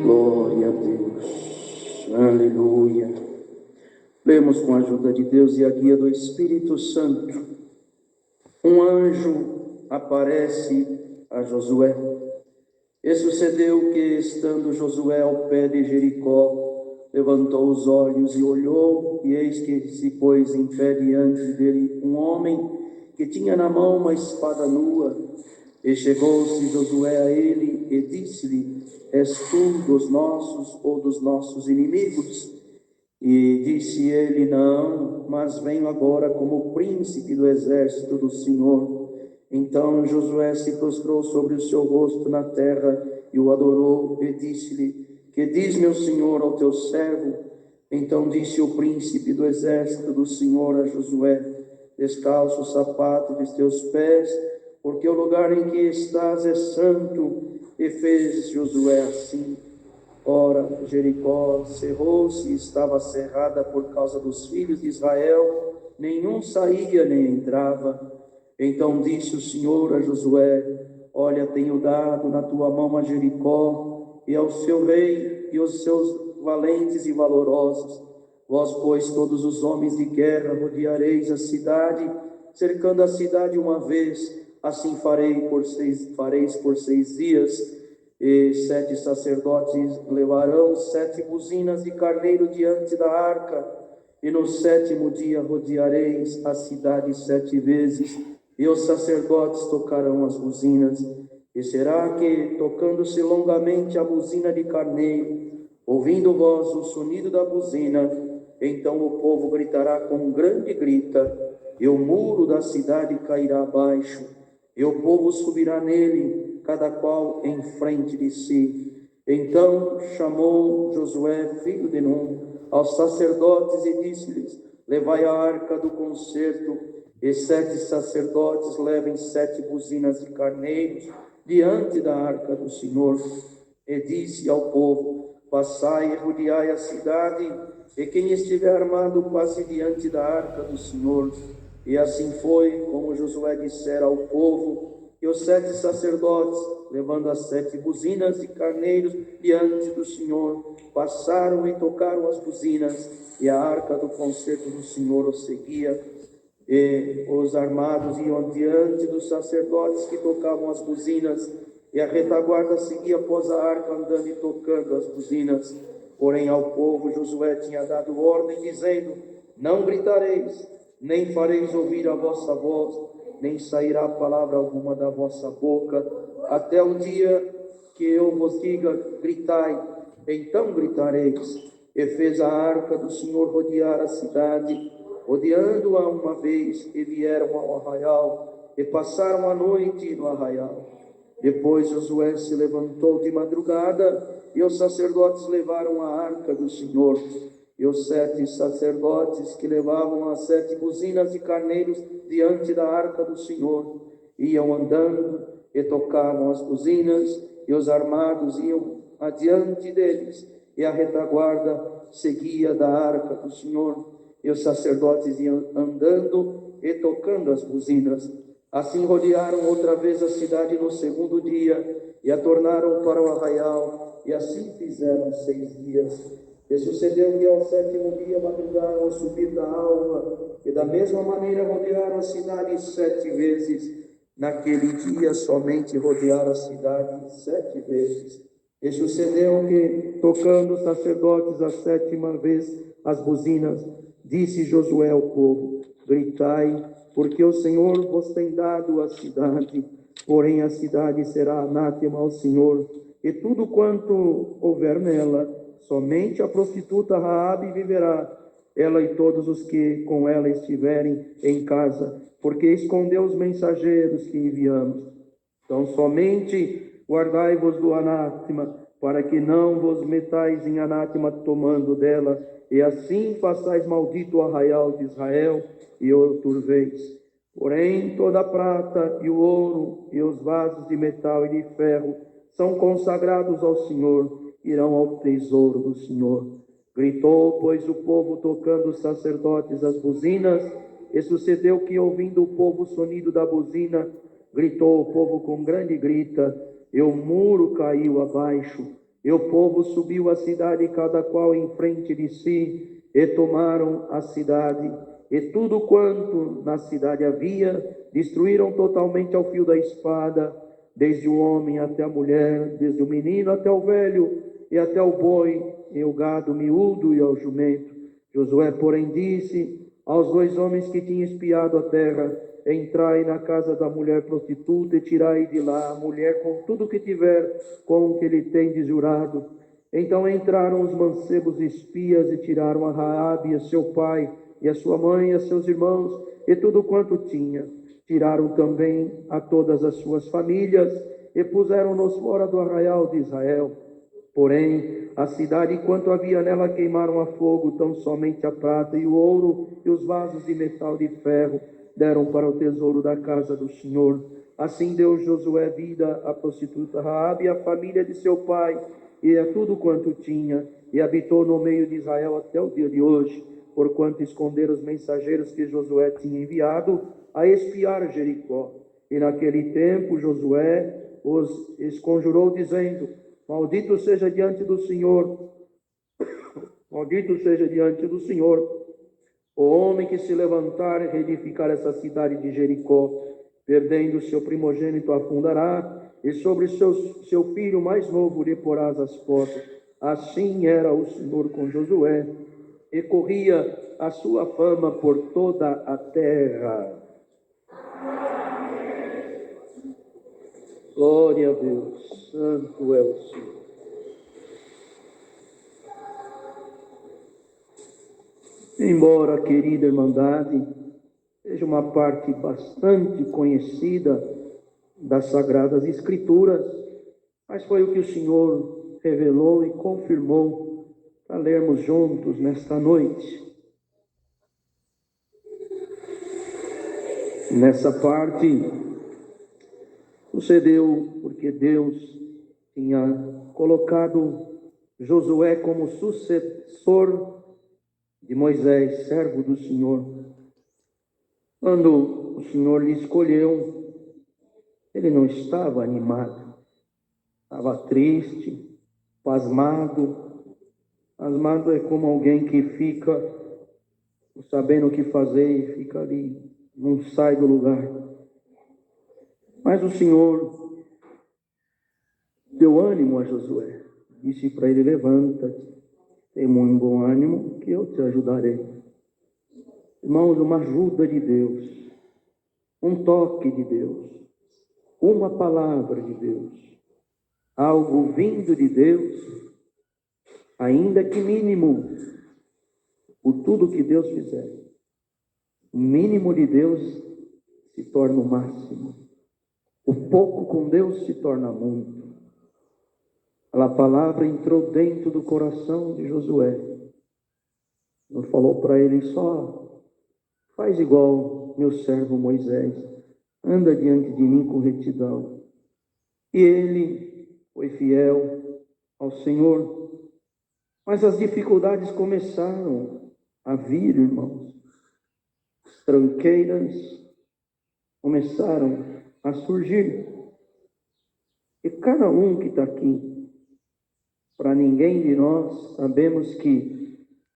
Glória a Deus, aleluia. Lemos com a ajuda de Deus e a guia do Espírito Santo. Um anjo aparece a Josué. E sucedeu que, estando Josué ao pé de Jericó, levantou os olhos e olhou, e eis que se pôs em pé diante dele um homem que tinha na mão uma espada nua. E chegou-se Josué a ele e disse-lhe: És tu dos nossos ou dos nossos inimigos? E disse ele: Não, mas venho agora como príncipe do exército do Senhor. Então Josué se prostrou sobre o seu rosto na terra e o adorou e disse-lhe: Que diz meu senhor ao teu servo? Então disse o príncipe do exército do Senhor a Josué: Descalça o sapato de teus pés, porque o lugar em que estás é santo. E fez Josué assim. Ora, Jericó cerrou-se e estava cerrada por causa dos filhos de Israel, nenhum saía nem entrava. Então disse o Senhor a Josué: Olha, tenho dado na tua mão a Jericó e ao seu rei e aos seus valentes e valorosos. Vós, pois, todos os homens de guerra, rodeareis a cidade, cercando a cidade uma vez. Assim fareis por 6 dias. E 7 sacerdotes levarão 7 buzinas de carneiro diante da arca, e no 7º dia rodeareis a cidade 7 vezes, e os sacerdotes tocarão as buzinas. E será que, tocando-se longamente a buzina de carneiro, ouvindo vós o sonido da buzina, então o povo gritará com grande grita, e o muro da cidade cairá abaixo, e o povo subirá nele, cada qual em frente de si. Então chamou Josué, filho de Nun, aos sacerdotes e disse-lhes: Levai a arca do concerto, e 7 sacerdotes levem 7 buzinas de carneiros diante da arca do Senhor. E disse ao povo: Passai e rodeai a cidade, e quem estiver armado passe diante da arca do Senhor. E assim foi como Josué dissera ao povo. E os 7 sacerdotes, levando as 7 buzinas de carneiros diante do Senhor, passaram e tocaram as buzinas, e a arca do concerto do Senhor os seguia. E os armados iam diante dos sacerdotes que tocavam as buzinas, e a retaguarda seguia após a arca, andando e tocando as buzinas. Porém ao povo Josué tinha dado ordem, dizendo: Não gritareis, nem fareis ouvir a vossa voz, nem sairá palavra alguma da vossa boca, até o dia que eu vos diga: gritai, então gritareis. E fez a arca do Senhor rodear a cidade, rodeando-a uma vez, e vieram ao arraial, e passaram a noite no arraial. Depois Josué se levantou de madrugada, e os sacerdotes levaram a arca do Senhor. E os 7 sacerdotes que levavam as 7 buzinas de carneiros diante da arca do Senhor iam andando e tocavam as buzinas, e os armados iam adiante deles, e a retaguarda seguia da arca do Senhor, e os sacerdotes iam andando e tocando as buzinas. Assim rodearam outra vez a cidade no 2º dia, e a tornaram para o arraial, e assim fizeram 6 dias. E sucedeu que ao 7º dia madrugaram ao subir da alva, e da mesma maneira rodearam a cidade 7 vezes. Naquele dia somente rodearam a cidade 7 vezes. E sucedeu que, tocando os sacerdotes a 7ª vez as buzinas, disse Josué ao povo: Gritai, porque o Senhor vos tem dado a cidade. Porém a cidade será anátema ao Senhor, e tudo quanto houver nela. Somente a prostituta Raabe viverá, ela e todos os que com ela estiverem em casa, porque escondeu os mensageiros que enviamos. Então somente guardai-vos do anátema, para que não vos metais em anátema tomando dela, e assim façais maldito o arraial de Israel, e o turveis. Porém toda a prata e o ouro, e os vasos de metal e de ferro, são consagrados ao Senhor, irão ao tesouro do Senhor. Gritou, pois, o povo, tocando os sacerdotes as buzinas, e sucedeu que, ouvindo o povo o sonido da buzina, gritou o povo com grande grita, e o muro caiu abaixo, e o povo subiu à cidade, cada qual em frente de si, e tomaram a cidade, e tudo quanto na cidade havia, destruíram totalmente ao fio da espada, desde o homem até a mulher, desde o menino até o velho, e até o boi, e o gado miúdo e ao jumento. Josué, porém, disse aos 2 homens que tinham espiado a terra: entrai na casa da mulher prostituta e tirai de lá a mulher com tudo que tiver, com o que lhe tendes jurado. Então entraram os mancebos espias e tiraram a Raabe, a seu pai, e a sua mãe, e a seus irmãos, e tudo quanto tinha. Tiraram também a todas as suas famílias, e puseram-nos fora do arraial de Israel. Porém, a cidade, quanto havia nela, queimaram a fogo, tão somente a prata e o ouro e os vasos de metal de ferro deram para o tesouro da casa do Senhor. Assim deu Josué vida à prostituta Raabe e à família de seu pai, e a tudo quanto tinha, e habitou no meio de Israel até o dia de hoje, porquanto esconderam os mensageiros que Josué tinha enviado a espiar Jericó. E naquele tempo Josué os esconjurou, dizendo: maldito seja diante do Senhor o homem que se levantar e reedificar essa cidade de Jericó, perdendo o seu primogênito afundará, e sobre seu filho mais novo lhe porás as portas. Assim era o Senhor com Josué, e corria a sua fama por toda a terra. Glória a Deus, santo é o Senhor. Embora, querida irmandade, seja uma parte bastante conhecida das Sagradas Escrituras, mas foi o que o Senhor revelou e confirmou para lermos juntos nesta noite. Nessa parte, sucedeu porque Deus tinha colocado Josué como sucessor de Moisés, servo do Senhor. Quando o Senhor lhe escolheu, ele não estava animado, estava triste, pasmado. Pasmado é como alguém que fica sabendo o que fazer e fica ali, não sai do lugar. Mas o Senhor deu ânimo a Josué, disse para ele: levanta-te, tem muito bom ânimo, que eu te ajudarei. Irmãos, uma ajuda de Deus, um toque de Deus, uma palavra de Deus, algo vindo de Deus, ainda que mínimo, por tudo que Deus fizer, o mínimo de Deus se torna o máximo, o pouco com Deus se torna muito. A palavra entrou dentro do coração de Josué, não falou para ele só: faz igual meu servo Moisés, anda diante de mim com retidão. E ele foi fiel ao Senhor. Mas as dificuldades começaram a vir, irmãos. As tranqueiras começaram a surgir. E cada um que está aqui, para ninguém de nós, sabemos que